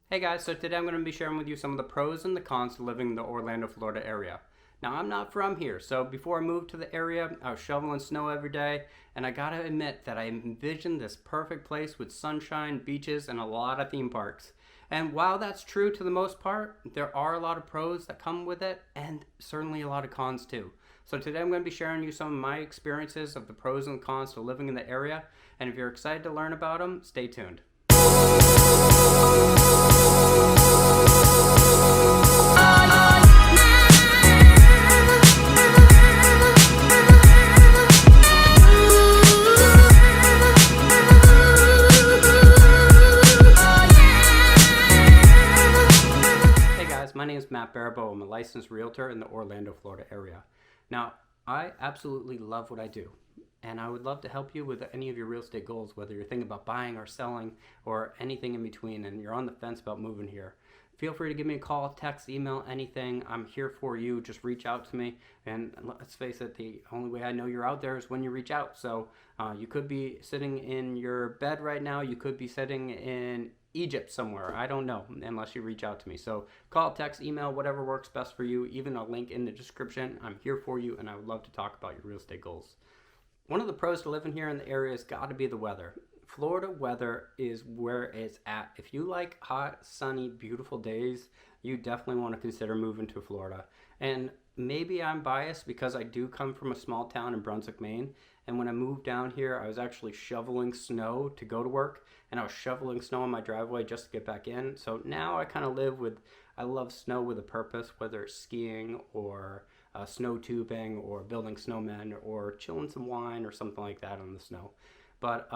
Hey guys, so today I'm going to be sharing with you some of the pros and the cons to living in the Orlando, Florida area. Now, I'm not from here, so before I moved to the area, I was shoveling snow every day, and I gotta admit that I envisioned this perfect place with sunshine, beaches, and a lot of theme parks. And while that's true to the most part, there are a lot of pros that come with it, and certainly a lot of cons too. So today I'm going to be sharing you some of my experiences of the pros and cons to living in the area, and if you're excited to learn about them, stay tuned. My name is Baribeau. I'm a licensed realtor in the Orlando, Florida area. Now, I absolutely love what I do, and I would love to help you with any of your real estate goals, whether you're thinking about buying or selling or anything in between, and you're on the fence about moving here. Feel free to give me a call, text, email, anything. I'm here for you. Just reach out to me. And let's face it, the only way I know you're out there is when you reach out. So you could be sitting in your bed right now. You could be sitting in Egypt somewhere. I don't know unless you reach out to me. So call, text, email, whatever works best for you. Even a link in the description. I'm here for you, and I would love to talk about your real estate goals. One of the pros to living here in the area has got to be the weather. Florida weather is where it's at. If you like hot, sunny, beautiful days, you definitely want to consider moving to Florida. And maybe I'm biased because I do come from a small town in Brunswick, Maine. And when I moved down here, I was actually shoveling snow to go to work. And I was shoveling snow on my driveway just to get back in. So now I kind of I love snow with a purpose, whether it's skiing or snow tubing or building snowmen or chilling some wine or something like that on the snow. But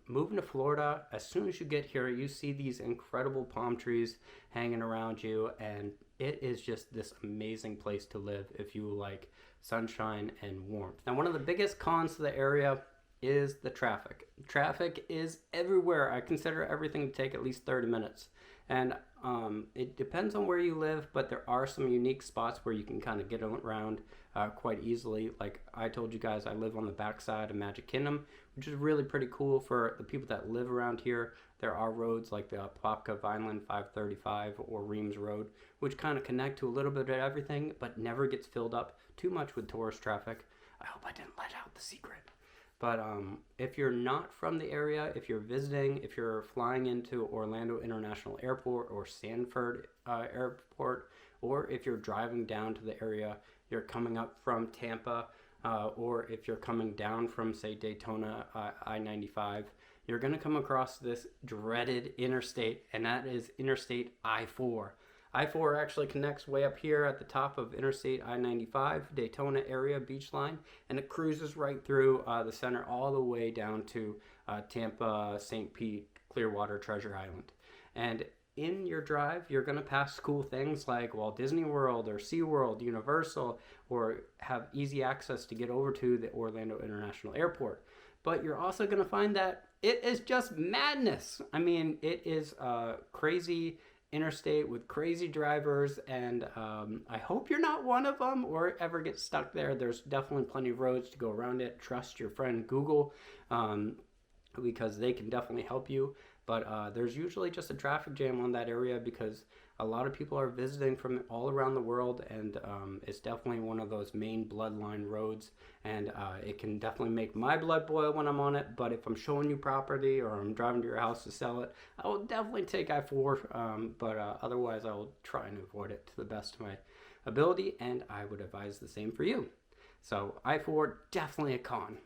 moving to Florida, as soon as you get here, you see these incredible palm trees hanging around you, and it is just this amazing place to live if you like sunshine and warmth. Now, one of the biggest cons to the area is the traffic. Traffic is everywhere. I consider everything to take at least 30 minutes. And it depends on where you live, but there are some unique spots where you can kind of get around quite easily. Like I told you guys, I live on the backside of Magic Kingdom, which is really pretty cool for the people that live around here. There are roads like the Popka Vineland 535 or Reams Road, which kind of connect to a little bit of everything, but never gets filled up too much with tourist traffic. I hope I didn't let out the secret. But if you're not from the area, if you're visiting, if you're flying into Orlando International Airport or Sanford Airport, or if you're driving down to the area, you're coming up from Tampa, or if you're coming down from, say, Daytona I-95, you're going to come across this dreaded interstate, and that is Interstate I-4. I-4 actually connects way up here at the top of Interstate I-95, Daytona area beach line, and it cruises right through the center all the way down to Tampa, St. Pete, Clearwater, Treasure Island. And in your drive, you're going to pass cool things like Walt Disney World or SeaWorld, Universal, or have easy access to get over to the Orlando International Airport. But you're also going to find that it is just madness. I mean, it is crazy interstate with crazy drivers, and I hope you're not one of them or ever get stuck there. There's definitely plenty of roads to go around it. Trust your friend Google because they can definitely help you. But there's usually just a traffic jam on that area because a lot of people are visiting from all around the world, and it's definitely one of those main bloodline roads, and it can definitely make my blood boil when I'm on it. But if I'm showing you property or I'm driving to your house to sell it, I will definitely take I-4, but otherwise I will try and avoid it to the best of my ability, and I would advise the same for you. So I-4, definitely a con.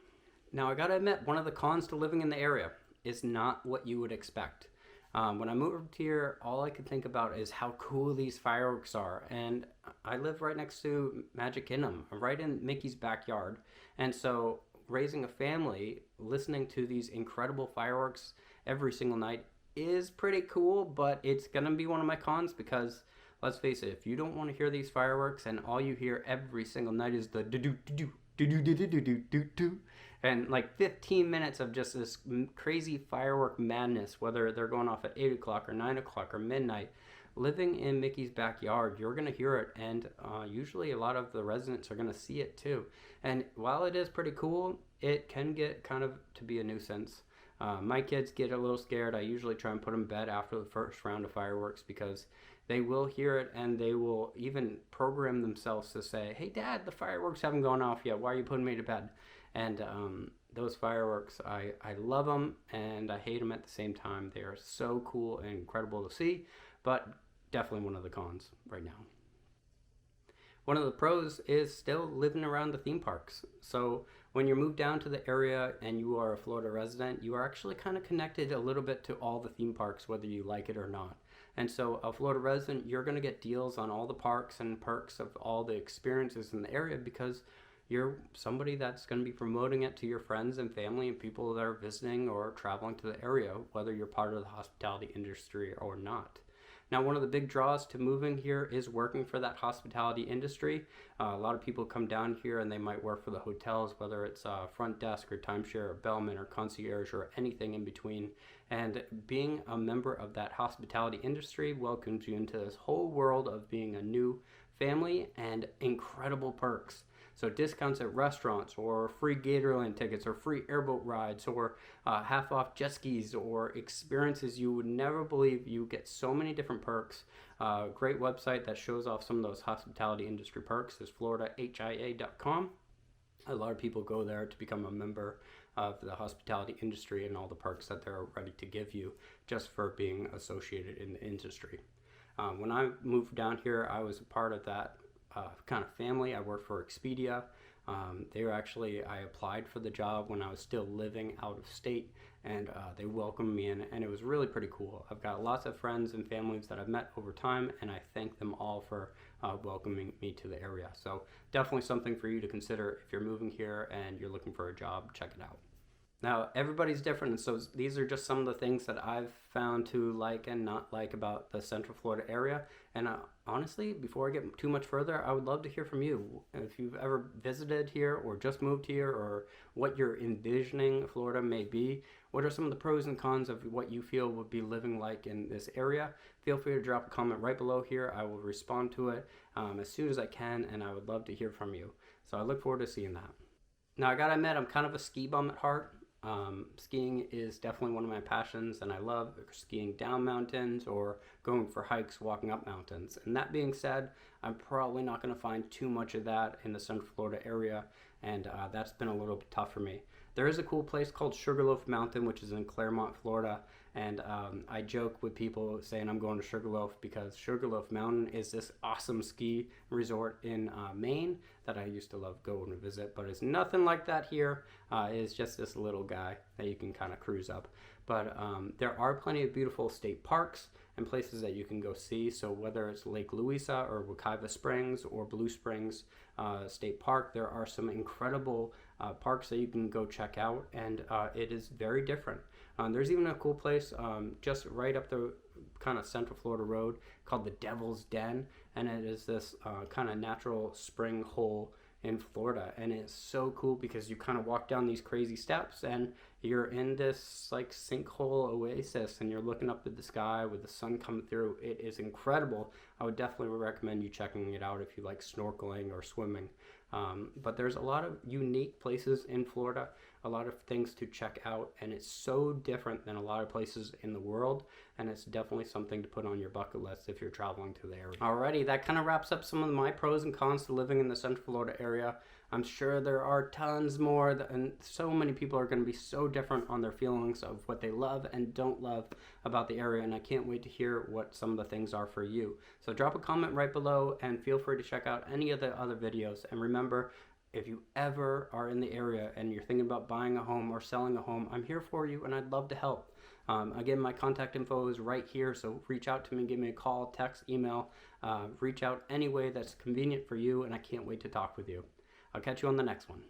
Now I gotta admit, one of the cons to living in the area is not what you would expect. When I moved here, all I could think about is how cool these fireworks are. And I live right next to Magic Kingdom, right in Mickey's backyard. And so raising a family, listening to these incredible fireworks every single night is pretty cool, but it's gonna be one of my cons because let's face it, if you don't want to hear these fireworks and all you hear every single night is the do-do-do-do, do-do-do-do-do-do-do, and like 15 minutes of just this crazy firework madness, whether they're going off at 8 o'clock or 9 o'clock or midnight, living in Mickey's backyard, you're going to hear it, and usually a lot of the residents are going to see it too. And while it is pretty cool, it can get kind of to be a nuisance. My kids get a little scared. I usually try and put them to bed after the first round of fireworks because they will hear it and they will even program themselves to say, "Hey, Dad, the fireworks haven't gone off yet. Why are you putting me to bed?" And those fireworks, I love them and I hate them at the same time. They are so cool and incredible to see, but definitely one of the cons right now. One of the pros is still living around the theme parks. So when you move down to the area and you are a Florida resident, you are actually kind of connected a little bit to all the theme parks, whether you like it or not. And so a Florida resident, you're going to get deals on all the parks and perks of all the experiences in the area because you're somebody that's going to be promoting it to your friends and family and people that are visiting or traveling to the area, whether you're part of the hospitality industry or not. Now, one of the big draws to moving here is working for that hospitality industry. A lot of people come down here and they might work for the hotels, whether it's front desk or timeshare or bellman or concierge or anything in between. And being a member of that hospitality industry welcomes you into this whole world of being a new family and incredible perks. So discounts at restaurants or free Gatorland tickets or free airboat rides or half off jet skis or experiences you would never believe. You get so many different perks. Great website that shows off some of those hospitality industry perks is floridahia.com. A lot of people go there to become a member of the hospitality industry and all the perks that they're ready to give you just for being associated in the industry. When I moved down here, I was a part of that kind of family. I worked for Expedia. I applied for the job when I was still living out of state, and they welcomed me in, and it was really pretty cool. I've got lots of friends and families that I've met over time, and I thank them all for welcoming me to the area. So definitely something for you to consider if you're moving here and you're looking for a job. Check it out. Now, everybody's different, and so these are just some of the things that I've found to like and not like about the Central Florida area. And honestly, before I get too much further, I would love to hear from you. If you've ever visited here or just moved here, or what you're envisioning Florida may be, what are some of the pros and cons of what you feel would be living like in this area? Feel free to drop a comment right below here. I will respond to it as soon as I can, and I would love to hear from you. So I look forward to seeing that. Now, I gotta admit, I'm kind of a ski bum at heart. Skiing is definitely one of my passions, and I love skiing down mountains or going for hikes, walking up mountains. And that being said, I'm probably not going to find too much of that in the Central Florida area, and that's been a little bit tough for me. There is a cool place called Sugarloaf Mountain, which is in Claremont, Florida, and I joke with people saying I'm going to Sugarloaf because Sugarloaf Mountain is this awesome ski resort in Maine that I used to love going to visit, but it's nothing like that here. It's just this little guy that you can kind of cruise up. But there are plenty of beautiful state parks and places that you can go see. So whether it's Lake Louisa or Wekiva Springs or Blue Springs State Park, there are some incredible parks that you can go check out, and it is very different. There's even a cool place just right up the kind of Central Florida road called the Devil's Den, and it is this kind of natural spring hole in Florida, and it's so cool because you kind of walk down these crazy steps and you're in this like sinkhole oasis and you're looking up at the sky with the sun coming through. It is incredible. I would definitely recommend you checking it out if you like snorkeling or swimming. But there's a lot of unique places in Florida, a lot of things to check out, and it's so different than a lot of places in the world, and it's definitely something to put on your bucket list if you're traveling to the area. Alrighty, that kind of wraps up some of my pros and cons to living in the Central Florida area. I'm sure there are tons more, and so many people are going to be so different on their feelings of what they love and don't love about the area, and I can't wait to hear what some of the things are for you. So drop a comment right below and feel free to check out any of the other videos. And remember, if you ever are in the area and you're thinking about buying a home or selling a home, I'm here for you and I'd love to help. Again, my contact info is right here, so reach out to me, give me a call, text, email, reach out any way that's convenient for you, and I can't wait to talk with you. I'll catch you on the next one.